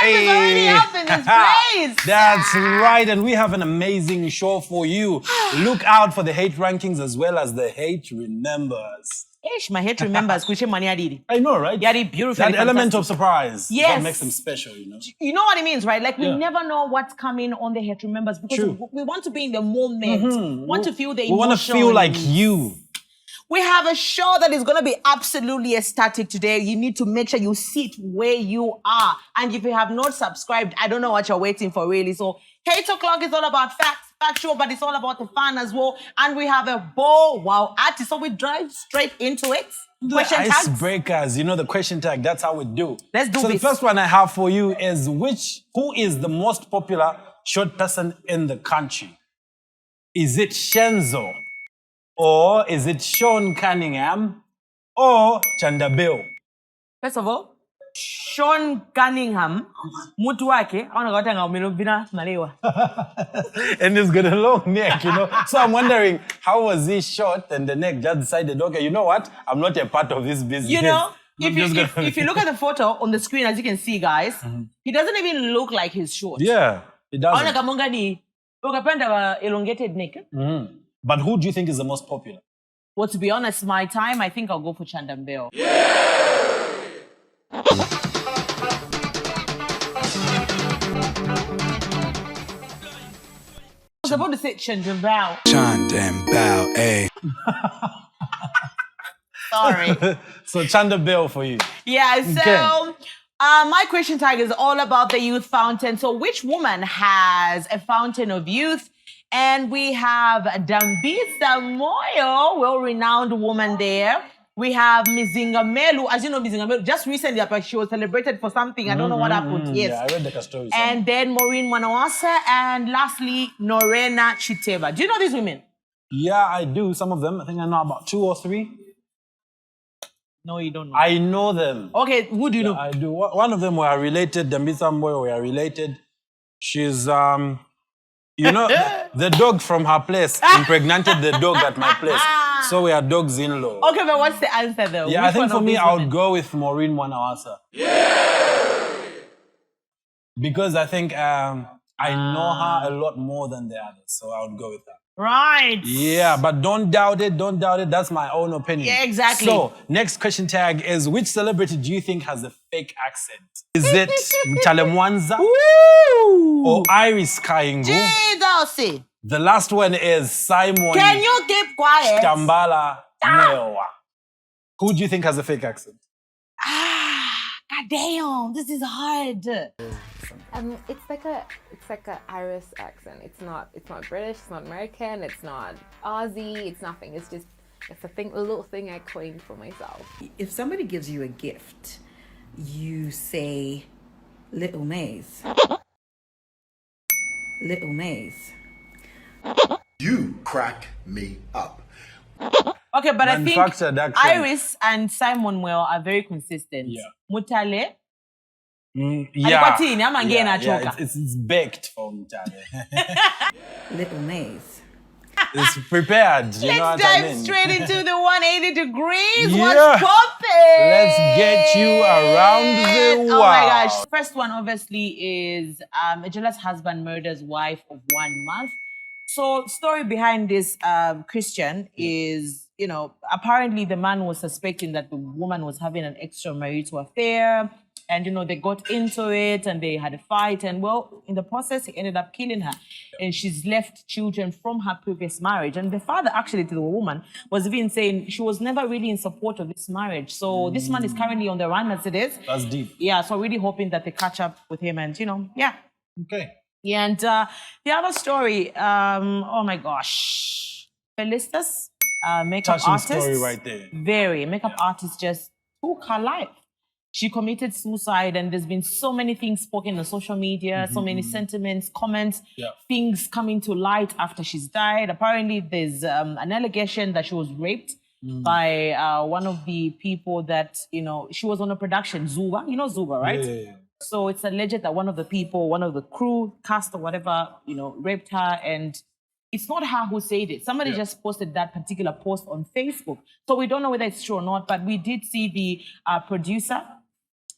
is already up in this place. That's right, and we have an amazing show for you. Look out for the hate rankings as well as the hate remembers. Ish, my hate remembers. I know, right? Yadi, beautiful. That element of surprise. Yes. That makes them special, you know. You know what it means, right? Like, we never know what's coming on the hate remembers because we want to be in the moment. We want to feel the emotion. We want to feel like you. We have a show that is going to be absolutely ecstatic today. You need to make sure you sit where you are. And if you have not subscribed, I don't know what you're waiting for, really. So, 8 o'clock is all about facts, factual, but it's all about the fun as well. And we have a wow artist. So we drive straight into it. The icebreakers, you know, the question tag, that's how we do. Let's do this. So the first one I have for you is who is the most popular short person in the country? Is it Shenzo? Or is it Sean Cunningham? Or Chanda Bill? First of all, Sean Cunningham, mutu wake, and he's got a long neck, you know. So I'm wondering, how was he short and the neck just decided, okay, you know what? I'm not a part of this business. You know, if you look at the photo on the screen, as you can see, guys, he doesn't even look like he's short. Yeah, he doesn't. Elongated neck. But who do you think is the most popular? Well, to be honest, my time, I think I'll go for Chandambeo. I was about to say Chandambao. Chandambao, eh. Sorry. So Chandambao for you. Yeah, so my question tag is all about the youth fountain. So which woman has a fountain of youth? And we have Dambisa Moyo, well-renowned woman there. We have Mizinga Melu. As you know, Mizinga Melu, just recently, she was celebrated for something. I don't know what happened. Yes. Yeah, I read the story. And then Maureen Manawasa. And lastly, Norena Chiteba. Do you know these women? Yeah, I do. Some of them. I think I know about 2 or 3. No, you don't know. I know them. Okay, who do you know? I do. One of them were related. Dambisa Moyo were related. She's... you know, the dog from her place impregnated the dog at my place. So we are dogs-in-law. Okay, but what's the answer, though? Yeah, I think for me, I would go with Maureen Wanawasa. Yeah! Because I think I know her a lot more than the others. So I would go with her. Right. Yeah, but don't doubt it. Don't doubt it. That's my own opinion. Yeah, exactly. So, next question tag is, which celebrity do you think has a fake accent? Is it Mtale Mwanza? Or Iris Kaingu? The last one is Simon. Can you keep quiet? Tambala Newa. Who do you think has a fake accent? God damn, this is hard. It's like a Irish accent. It's not British. It's not American. It's not Aussie. It's nothing. It's a little thing I coined for myself. If somebody gives you a gift, you say, "Little Maze." Little Maze. You crack me up. Okay, but I think accent. Iris and Simon are very consistent. Yeah. Mutale. Yeah. It's baked for Mutale. Little Maze. It's prepared. You know what I mean? Let's dive straight into the 180 degrees. Yeah. What's poppin'? Let's get you around the world. Oh my gosh. First one, obviously, is a jealous husband murders wife of 1 month. So, story behind this Christian is, you know, apparently the man was suspecting that the woman was having an extramarital affair. And, you know, they got into it and they had a fight. And, well, in the process, he ended up killing her. And she's left children from her previous marriage. And the father, actually, to the woman, was even saying she was never really in support of this marriage. So this man is currently on the run as it is. That's deep. Yeah, so really hoping that they catch up with him and, you know, yeah. Okay. Yeah, and the other story, oh my gosh. Felistas, makeup Touching artist. story right there. Very. Makeup artist just took her life. She committed suicide, and there's been so many things spoken on social media, so many sentiments, comments, things coming to light after she's died. Apparently, there's an allegation that she was raped by one of the people that, you know, she was on a production, Zuba. You know Zuba, right? Yeah. So it's alleged that one of the people, one of the crew, cast or whatever, you know, raped her, and it's not her who said it. Somebody just posted that particular post on Facebook. So we don't know whether it's true or not, but we did see the producer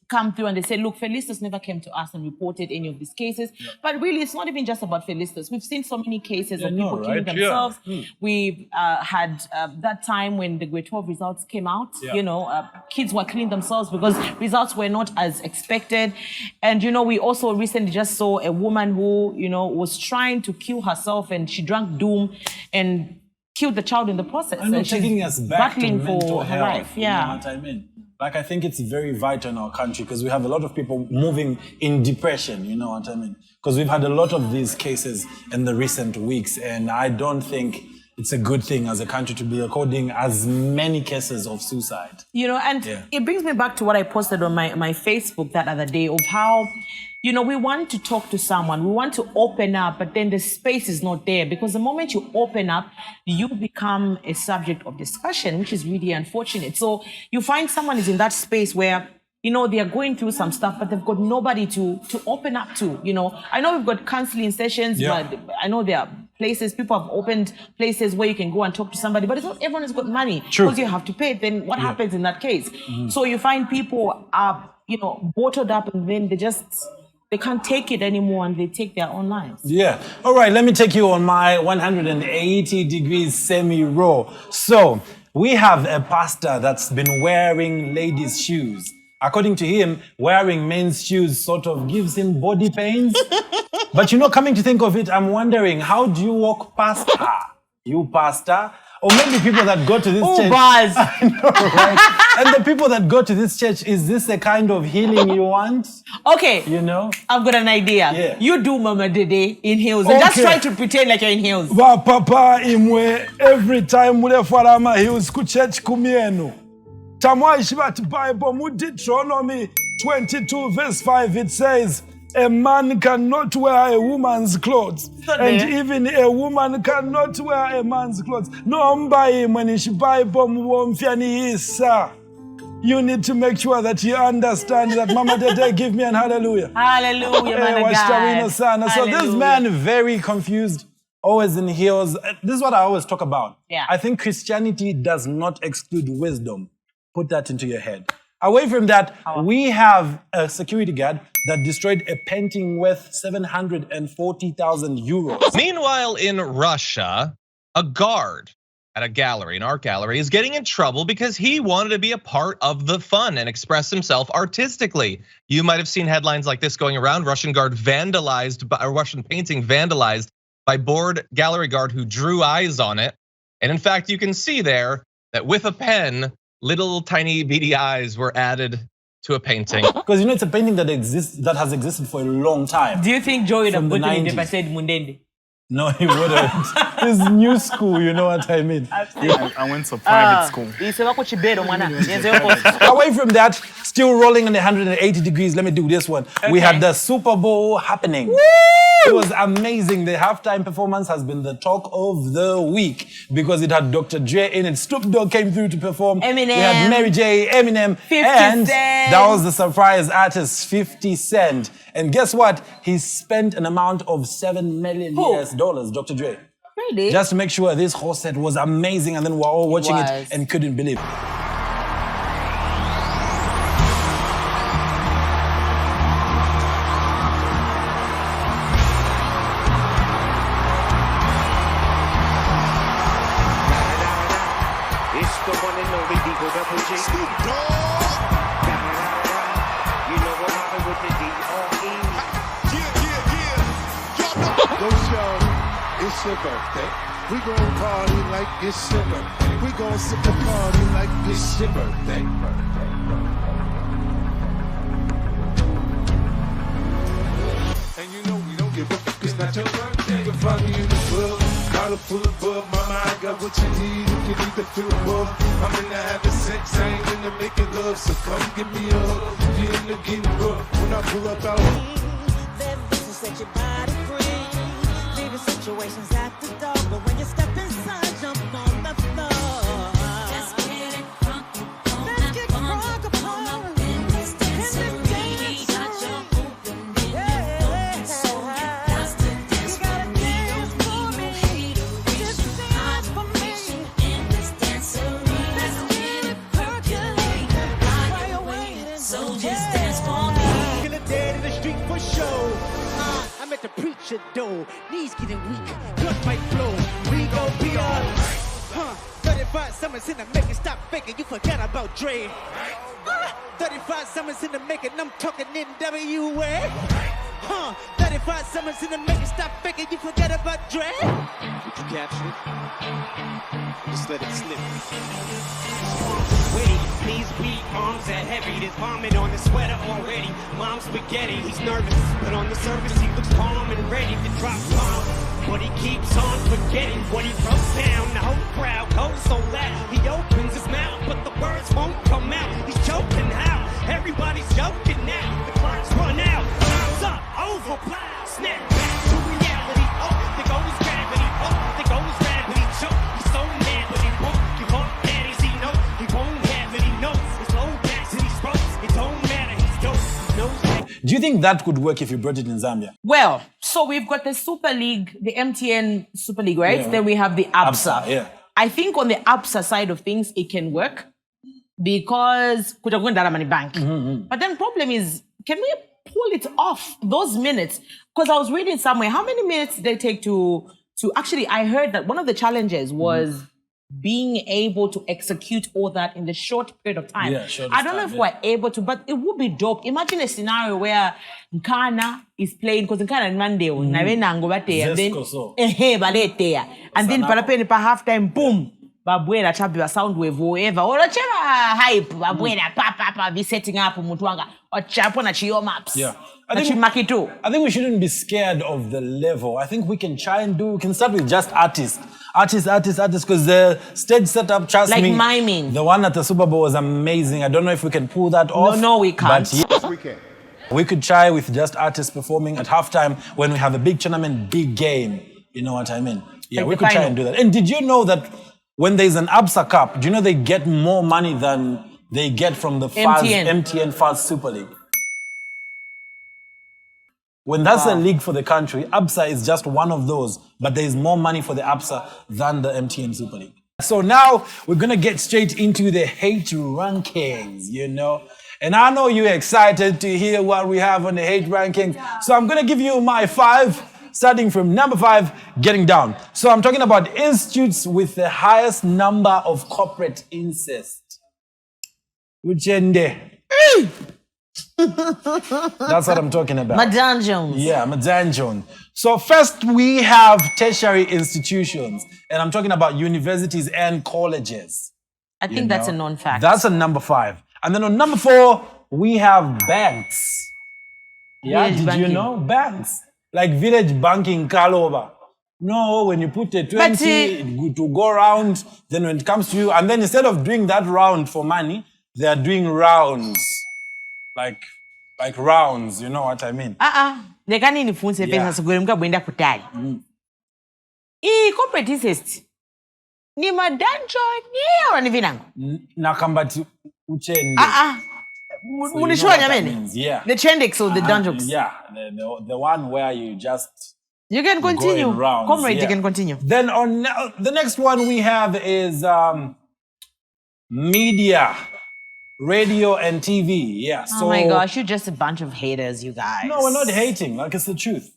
come through and they say, look, Felistas never came to us and reported any of these cases. But really, it's not even just about Felistas. We've seen so many cases of people killing themselves. We've had that time when the grade 12 results came out, kids were killing themselves because results were not as expected. And, we also recently just saw a woman who, was trying to kill herself, and she drank doom and killed the child in the process. And taking us back to mental for her health, life. Yeah. You know what I mean? Like, I think it's very vital in our country because we have a lot of people moving in depression, you know what I mean? Because we've had a lot of these cases in the recent weeks, and I don't think it's a good thing as a country to be recording as many cases of suicide. It brings me back to what I posted on my Facebook that other day of how, we want to talk to someone, we want to open up, but then the space is not there, because the moment you open up, you become a subject of discussion, which is really unfortunate. So you find someone is in that space where, they are going through some stuff, but they've got nobody to open up to, I know we've got counseling sessions, but I know there are places, people have opened places where you can go and talk to somebody, but it's not everyone has got money. True. Because you have to pay. Then what happens in that case? So you find people are, bottled up, and then they can't take it anymore, and they take their own lives. Yeah. All right, let me take you on my 180 degrees semi-raw. So we have a pastor that's been wearing ladies' shoes. According to him, wearing men's shoes sort of gives him body pains. But coming to think of it, I'm wondering, how do you walk past her? You pastor? Or maybe people that go to this church. Buzz. I know, right? And the people that go to this church, is this the kind of healing you want? Okay. I've got an idea. Yeah. You do Mama Dede in heels. And just try to pretend like you're in heels. Va papa imwe every time mule farama heels ku church kumienu. Tamwa ishibati Bible mu Deuteronomy 22 verse 5 it says, a man cannot wear a woman's clothes, and even a woman cannot wear a man's clothes. No mbai mwenishi Bible muwomfiani isa. You need to make sure that you understand that. Mama Dede, give me an hallelujah. Hallelujah, man of God. So this man, very confused, always in heels. This is what I always talk about. Yeah. I think Christianity does not exclude wisdom. Put that into your head. Away from that, we have a security guard that destroyed a painting worth 740,000 euros. Meanwhile, in Russia, a guard at a gallery, an art gallery, is getting in trouble because he wanted to be a part of the fun and express himself artistically. You might have seen headlines like this going around: Russian guard vandalized, a Russian painting vandalized by bored gallery guard who drew eyes on it. And in fact, you can see there that with a pen, little tiny beady eyes were added to a painting. Because it's a painting that has existed for a long time. Do you think Joe would have From the put it in 90s. if I said Mundende? No, he wouldn't. It's new school, you know what I mean? I went to private school. Away from that, still rolling on the 180 degrees, let me do this one. We had the Super Bowl happening. Woo! It was amazing. The halftime performance has been the talk of the week because it had Dr. Dre in it. Snoop Dogg came through to perform. Eminem. We had Mary J, Eminem. 50 and Cent. that was the surprise artist, 50 Cent. And guess what? He spent an amount of $7 million US, Dr. Dre. Really? Just to make sure this whole set was amazing, and then we're all watching it was. and couldn't believe it. It's the one and only Digo Double G. Snoop Dogg. You know what happened with the D.R.E. Go show, it's your birthday. We gon' party like it's your birthday. We gon' sip the party like it's your birthday. And you know we don't give a fuck, it's not your birthday. You can find me in the club, bottle full of bub. Mama, I got what you need if you need to feel love. I'm in the having sex, I ain't in the making love. So come give me a hug, if you're in the getting rough. When I pull up out, set your body free. Leaving situations at the door, but when you step inside, jump on the floor. Let's get it funky. Let's get crunk upon in this dance. Got your open in so you got to dance for me. Don't need no hateration. Just for me in this dancery. Let's get it percolating right away. So just dance. the door. Knees getting weak, blood might flow. We gon' be alright. 35 summers in the making, stop faking, you forgot about Dre. 35 summers in the making, I'm talking NWA. 35 summers in the making, stop faking, you forgot about Dre. Did you capture it? Just let it slip. Witty, knees weak, arms are heavy. There's vomit on the sweater already. Mom's spaghetti, he's nervous, but on the surface he looks calm and ready to drop bombs. But he keeps on forgetting what he wrote down. The whole crowd goes so loud. He opens his mouth, but the words won't come out. He's choking how? Everybody's joking now. The clock's run out. Time's up, over, plow, snap back to reality. Oh, there goes gravity. Oh, there goes gravity. Choke. He's so mad, but he won't give up. Daddies, he knows he won't have it. He knows his low backs and he's ropes. It don't matter. He's dope. He knows that. Do you think that could work if you brought it in Zambia? Well, so we've got the Super League, the MTN Super League, right? Yeah. Then we have the ABSA. Yeah. I think on the ABSA side of things, it can work because kutakuwa ndala money bank. But then problem is, can we pull it off those minutes? Because I was reading somewhere, how many minutes did they take to actually, I heard that one of the challenges was being able to execute all that in the short period of time. Yeah, short I don't know time, if we're able to, but it would be dope. Imagine a scenario where Nkana is playing, because Nkana is Monday, and then Zesco, so. and then parapeni pa halftime, boom, babwera chabi sound wave whoever or chera hype babwera pa be setting up mutwanga or chapo na chiyo maps. Yeah. I think we shouldn't be scared of the level. I think we can we can start with just artists, because the stage setup, trust like me. miming. The one at the Super Bowl was amazing. I don't know if we can pull that off. No, we can't. But yes, We can. we could try with just artists performing at halftime when we have a big tournament, big game. You know what I mean? Yeah, Like we the could try final. and do that. And did you know that when there's an ABSA Cup, do you know they get more money than they get from the MTN Fast Super League? When that's a league for the country, ABSA is just one of those, but there is more money for the ABSA than the MTN Super League. So now we're going to get straight into the hate rankings, you know. And I know you're excited to hear what we have on the hate rankings. So I'm going to give you my 5, starting from number 5, getting down. So I'm talking about institutes with the highest number of corporate incest. Uchende. That's what I'm talking about. Madan Jones. Yeah, Madan Jones. So first we have tertiary institutions, and I'm talking about universities and colleges. I think that's a non-fact. That's a number 5. And then on number 4, we have banks. Yeah, Village did banking. you know? Banks. Like village banking, Kaloba. No, when you put a 20, it to go round, then when it comes to you, and then instead of doing that round for money, they are doing rounds. Like rounds, you know what I mean? Lekani nifunze pesa sigure mga bwenda kutali. Corporate incest. Ni madanjo ni or ni vinango? Nakambati uchende. Munishwa nyamene? Yeah. The Chendix or the Dunjokes? Yeah, the one where you just... You can continue. Go in rounds, Comrade, yeah. you can continue. Then on the next one we have is media, radio and TV. Yeah. So, Oh my gosh, you're just a bunch of haters, you guys. No, we're not hating. Like, it's the truth.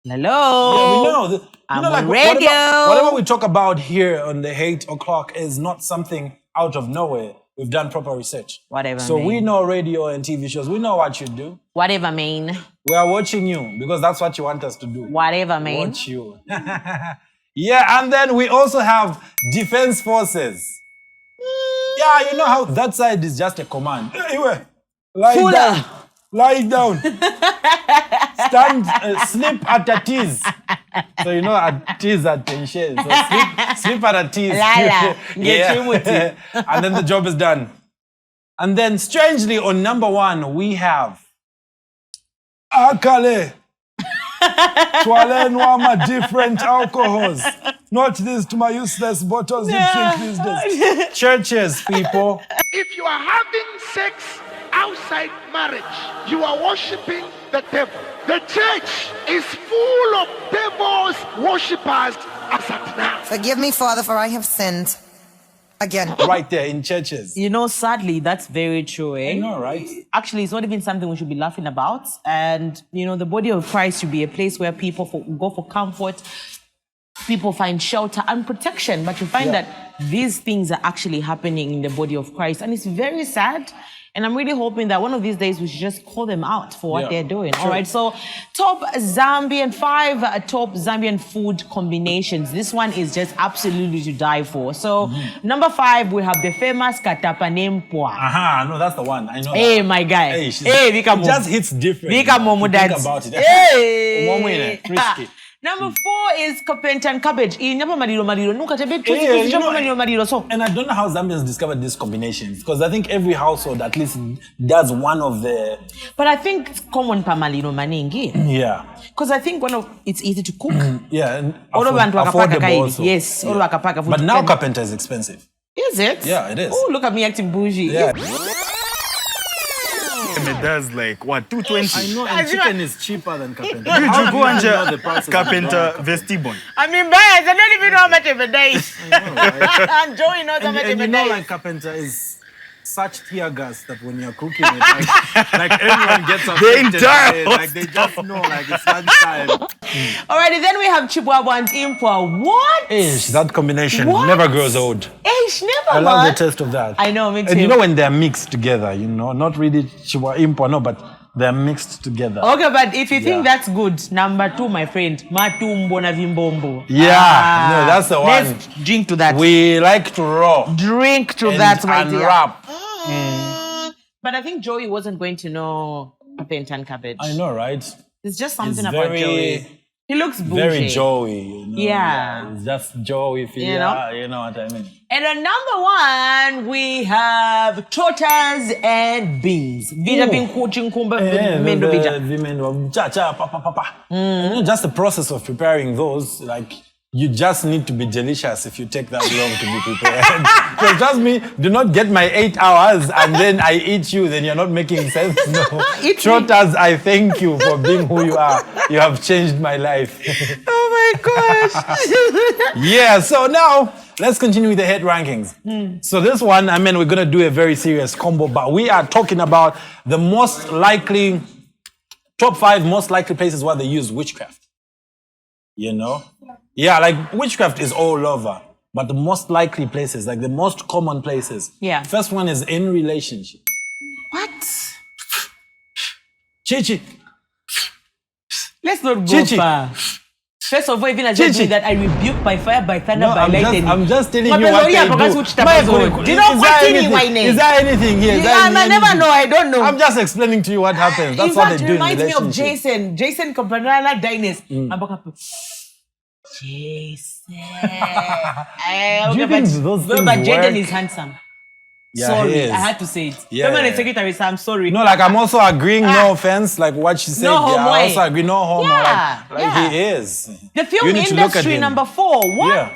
Hello. Yeah, we know. I'm like, on radio. Whatever we talk about here on the Hate O'Clock is not something out of nowhere. We've done proper research. Whatever, So man. we know radio and TV shows. We know what you do. Whatever, man. We are watching you because that's what you want us to do. Whatever, man. Watch you. Yeah, and then we also have defense forces. Yeah, you know how that side is just a command. Anyway, lie down. Lie down. Stand, sleep at a tease. So you know a tease at tension. So sleep at a tease. Lala. Yeah. And then the job is done. And then strangely on number 1, we have Akale. Twalenwama different alcohols. Not this to my useless bottles you drink these days. churches, people. If you are having sex outside marriage, you are worshiping the devil. The church is full of devils worshippers as at now. Forgive me, Father, for I have sinned. Again. Right there in churches. You know, sadly, that's very true, eh? I know, right? Actually, it's not even something we should be laughing about. And, you know, the body of Christ should be a place where people go for comfort, people find shelter and protection. But you find that these things are actually happening in the body of Christ. And it's very sad. And I'm really hoping that one of these days we should just call them out for what they're doing. All right, so top Zambian food combinations. This one is just absolutely to die for. So number 5, we have the famous katapa. No, that's the one. I know. Hey, my guy. Hey, it just hits different. Think about it. Hey. Risky. Number 4 is carpenter and cabbage. And I don't know how Zambians discovered these combinations, because I think every household at least does one of the... But I think it's common pamalino maningi. Yeah. Because I think it's easy to cook. Yeah. And affordable also. Yes. Yeah. But now carpenter is expensive. Is it? Yeah, it is. Oh, look at me acting bougie. Yeah. It does like what, 220? I know, and chicken is cheaper than carpenter. Carpenter vestibon. I mean, buyers, I don't even know how much of a day. And Joey knows how much of a day. You know, like carpenter is such tear gas that when you're cooking it, like everyone gets affected. Like they just know, like it's lunchtime. Alrighty, then we have Chibwabwa and Impwa. What? Ish, that combination What? never grows old. Ish, never. I love the taste of that. I know, me too. And you know when they're mixed together, you know, not really Chibwa Impwa, no, but they're mixed together. Okay, but if you think that's good, number 2, my friend, Matumbo na Vimbombo. Yeah, no, that's the one. Let's drink to that. We like to raw. Drink to that, my dear. Unwrap. But I think Joey wasn't going to know carpenter and cabbage. I know, right? There's just something about Joey. He looks bougie. Very Joey, you know? Yeah. It's just Joey, You know? You know what I mean? And at number 1, we have tortas and beans. Vida bean coaching kumba mendo You know, just the process of preparing those, like, you just need to be delicious if you take that long to be prepared. So trust me, do not get my 8 hours and then I eat you, then you're not making sense. No. Trotters, I thank you for being who you are. You have changed my life. Oh my gosh. Yeah, so now let's continue with the head rankings. So this one, I mean, we're going to do a very serious combo, but we are talking about the most likely, top 5 most likely places where they use witchcraft. You know? Yeah, like witchcraft is all over, but the most likely places, like the most common places. Yeah. First one is in relationships. What? Chichi. Let's not go Chichi. far. First of all, even as I do that, I rebuke by fire, by thunder, by lightning. I'm just telling you what they do. Do you know what Is there anything here? I never know. I don't know. I'm just explaining to you what happens. That's what they do in relationships. It reminds me of relationships. Jason Campanella Dynasty. Jason. Do you think those things but Jaden work? is handsome. Yeah, sorry, he is. I had to say it. Yeah. Permanent secretary, so I'm sorry. No, like I'm also agreeing, no offense, like what she said. No Yeah, homo. I also agree, no homo. Yeah, Like he is. The film You need to look at industry, him. number 4. What? Yeah.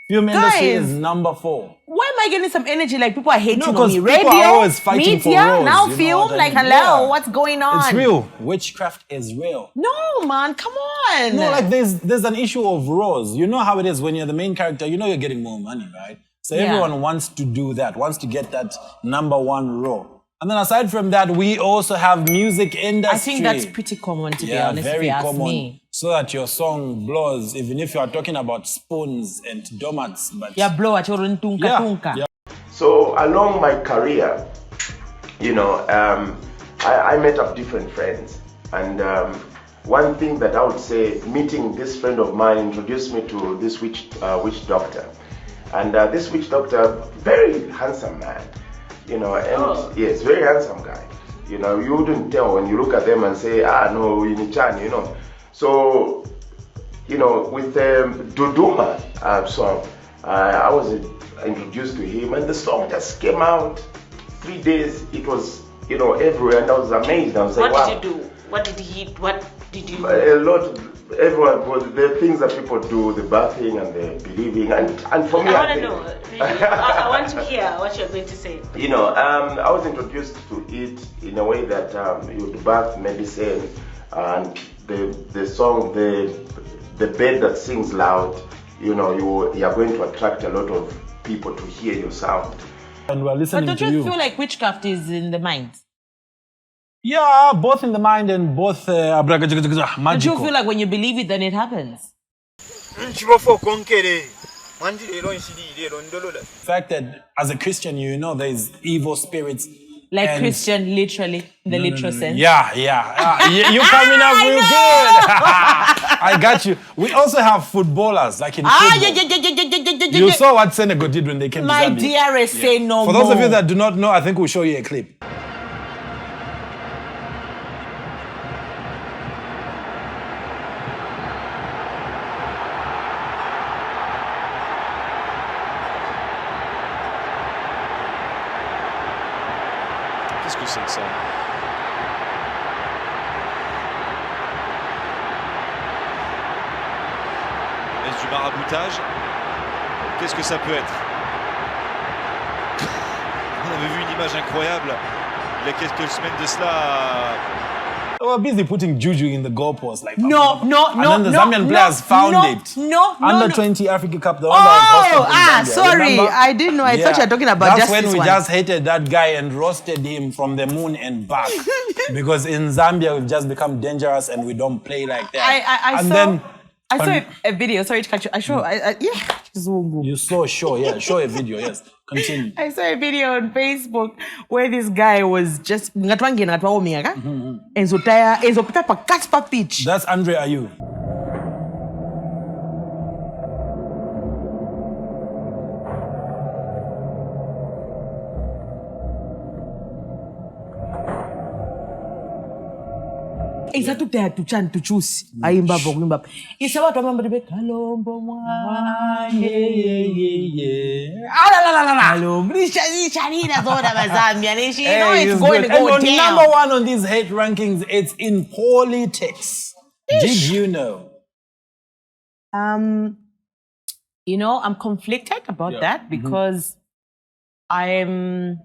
Film industry Guys. is number 4. Why am I getting some energy? Like people are hating No, on 'cause me. people Radio, are always fighting for media, roles, now you know film. what I Like mean? hello, Yeah. what's going on? It's real. Witchcraft is real. No, man, come on. No, like there's an issue of roles. You know how it is when you're the main character, you know you're getting more money, right? So Yeah. everyone wants to do that, wants to get that number 1 role. And then aside from that, we also have music industry. I think that's pretty common, to be honest, if very you ask common. me. So that your song blows, even if you are talking about spoons and donuts. But Yeah, blow at your tunka Yeah, tunka. yeah. So along my career, you know, I met up different friends, and one thing that I would say, meeting this friend of mine introduced me to this witch doctor, and this witch doctor, very handsome man, you know, and yes, very handsome guy. You know, you wouldn't tell when you look at them and say, no, Inichan, you know. So, you know, with the Dodoma song, I was introduced to him, and the song just came out. 3 days, it was, you know, everywhere, and I was amazed. I was like, wow. What did you do? What did you do? A lot, everyone, well, the things that people do, the bathing and the believing, and for me, I want to know. I want to hear what you're going to say. You know, I was introduced to it in a way that you would bath medicine, and the song, the bird that sings loud, you know, you are going to attract a lot of people to hear your sound. And we're listening But to don't you you. feel like witchcraft is in the mind? Yeah, both in the mind and both magical. Don't you feel like when you believe it, then it happens? The fact that as a Christian, you know there's evil spirits. Like and Christian, literally, in the literal sense. Yeah. You coming up real good. I got you. We also have footballers, like in football. You saw what Senegal did when they came to My Zambia. dearest, say no For more. those of you that do not know, I think we'll show you a clip. Qu'est-ce que c'est que ça? Est-ce du maraboutage? Qu'est-ce que ça peut être? On avait vu une image incroyable il y a quelques semaines de cela. They were busy putting juju in the goalpost. Like, No. And then the Zambian players found it. Under 20 Africa Cup, the one that was hosted in Zambia. Sorry. Remember? I didn't know. I thought you were talking about That's just when this we one. just hated that guy and roasted him from the moon and back. Because in Zambia, we've just become dangerous and we don't play like that. I saw a video. Sorry to cut you. You saw a show, yeah. Show a video, yes. Continue. I saw a video on Facebook where this guy was just and so tired, and so pa pitch. That's Andre Ayew. Isatutaya tuchani tuchusi ayimba vokuimba isaba twamamba tibe kalombo mwane kalombo lishanina zona bazambia nishi it's going to go and down. number one on these hate rankings, it's in politics. Did you know? You know, I'm conflicted about that because I'm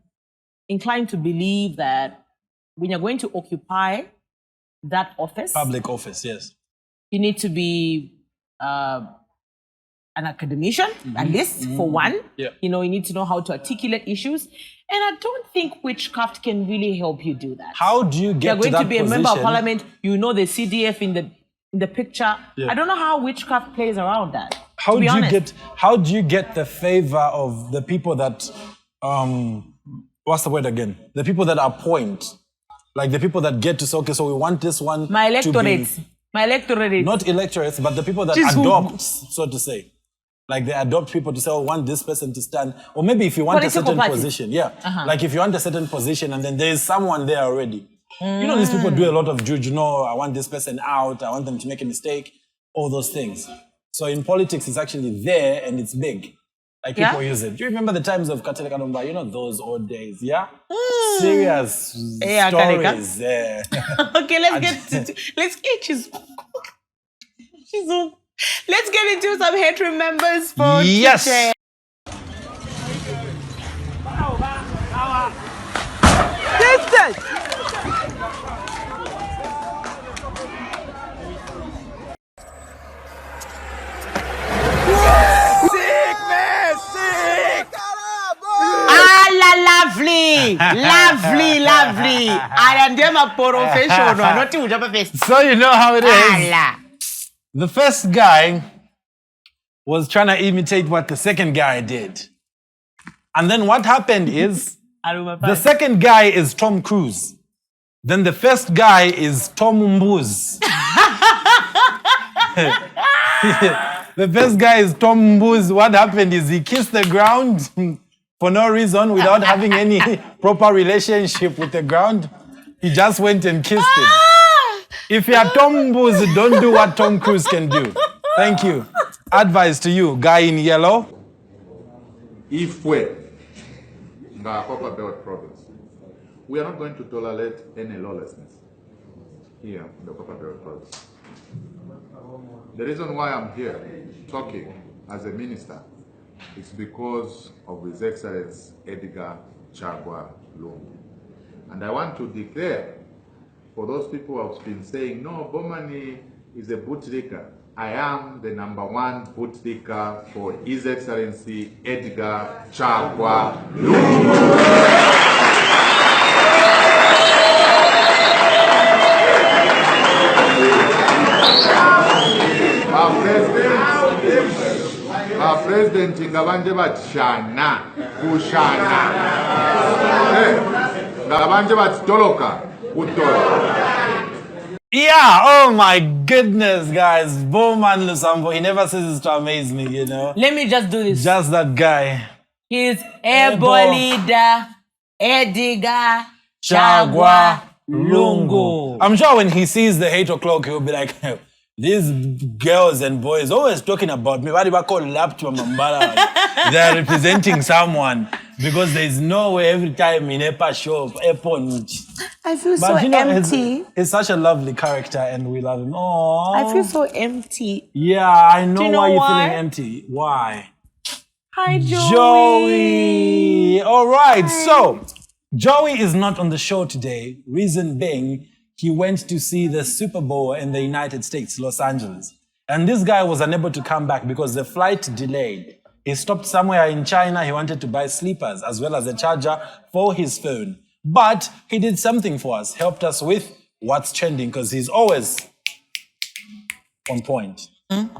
inclined to believe that when you're going to occupy that office, Public office, yes. you need to be an academician, at least for one. Yeah. You know, you need to know how to articulate issues. And I don't think witchcraft can really help you do that. How do you get You're going to that to be a member of position? parliament, you know the CDF in the picture. Yeah. I don't know how witchcraft plays around that. How to be do you honest. how do you get the favor of the people that what's the word again? The people that appoint. Like the people that get to say, okay, so we want this one My to electorate. be My electorate. not electorates, but the people that Just who- adopt, so to say. Like they adopt people to say, oh, we want this person to stand. Or maybe if you want Political a certain parties. position, yeah. Uh-huh. Like if you want a certain position and then there is someone there already. You know, these people do a lot of juju. No, I want this person out. I want them to make a mistake. All those things. So in politics, it's actually there and it's big. Like people use it. Do you remember the times of Katele Kanomba? You know, those old days, yeah? Serious Yeah, stories. Yeah. Okay, let's get let's get into some hate remembers for Yes. today. Lovely. And I'm a professional, not you, just So you know how it is. Allah. The first guy was trying to imitate what the second guy did. And then what happened is, the second guy is Tom Cruise. Then the first guy is Tom Mbuzi. The first guy is Tom Mbuzi. What happened is he kissed the ground for no reason, without having any proper relationship with the ground. He just went and kissed it. If you are Tom Mbuzi, don't do what Tom Cruise can do. Thank you. Advice to you, guy in yellow. If we are Copper Belt province, we are not going to tolerate any lawlessness here in the Copper Belt province. The reason why I'm here talking as a minister is because of His Excellency Edgar Chagwa Lungu. And I want to declare for those people who have been saying, no, Bomani is a bootlicker. I am the #1 bootlicker for His Excellency Edgar Chagwa Lungu. Our president ngabanje batshana kushana. Ngabanje batoloka utoloka. Yeah, oh my goodness, guys. Bowman Lusambo, he never ceases to amaze me, you know. Let me just do this. Just that guy. He's Ebolida Edgar Chagwa Lungu. I'm sure when he sees the 8 o'clock, he'll be like, these girls and boys always talking about me. Why do I call laptop Mambala? They're representing someone because there's no way every time in Epa show I feel so empty. He's such a lovely character and we love him. Aww. I feel so empty. Yeah, I know, you know why you're why? feeling empty. Why? Hi, Joey. Joey. All right, so Joey is not on the show today. Reason being, he went to see the Super Bowl in the United States, Los Angeles. And this guy was unable to come back because the flight delayed. He stopped somewhere in China. He wanted to buy sleepers as well as a charger for his phone. But he did something for us, helped us with what's trending because he's always on point.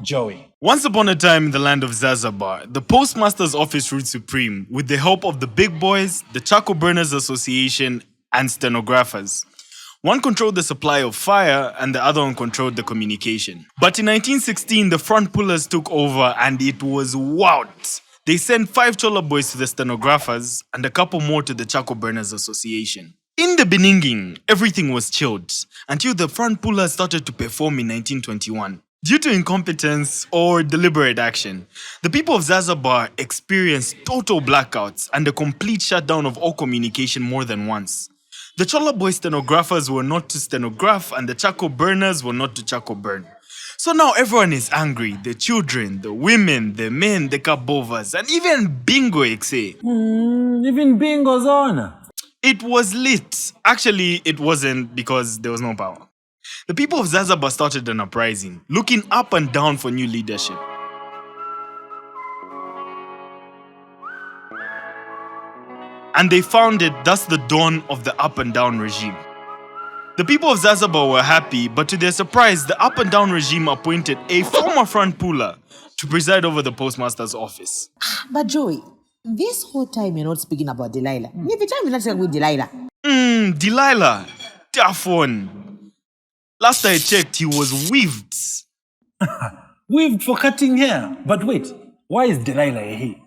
Joey. Once upon a time in the land of Zanzibar, the Postmaster's Office ruled supreme with the help of the big boys, the Charcoal Burners Association, and stenographers. One controlled the supply of fire and the other one controlled the communication. But in 1916, the front pullers took over and it was wild. They sent 5 Chola boys to the stenographers and a couple more to the Charcoal Burners Association. In the Beninging, everything was chilled until the front pullers started to perform in 1921. Due to incompetence or deliberate action, the people of Zanzibar experienced total blackouts and a complete shutdown of all communication more than once. The Chola boy stenographers were not to stenograph and the charcoal burners were not to charcoal burn. So now everyone is angry. The children, the women, the men, the kabovas, and even Bingo Exe. Even Bingo's on. It was lit. Actually, it wasn't because there was no power. The people of Zanzibar started an uprising, looking up and down for new leadership. And they found it thus the dawn of the up and down regime. The people of Zanzibar were happy, but to their surprise, the up and down regime appointed a former front puller to preside over the postmaster's office. But Joey, this whole time you're not speaking about Delilah. Every time you're not talking with Delilah. Delilah, tough one. Last I checked, he was weaved. Weaved for cutting hair. But wait, why is Delilah a he?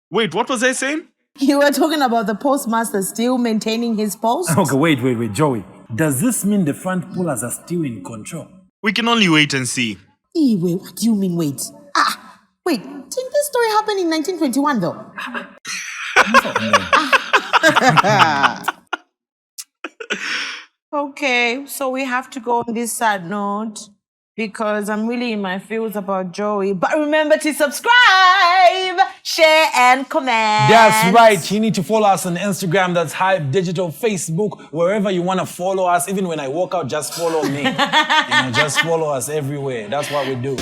Wait, what was I saying? You were talking about the postmaster still maintaining his post? Okay, wait, Joey. Does this mean the front pullers are still in control? We can only wait and see. Wait, what do you mean wait? Wait, didn't this story happen in 1921 though? Okay, so we have to go on this sad note because I'm really in my feels about Joey. But remember to subscribe, share, and comment. That's right. You need to follow us on Instagram. That's Hype Digital, Facebook, wherever you want to follow us. Even when I walk out, just follow me. Just follow us everywhere. That's what we do.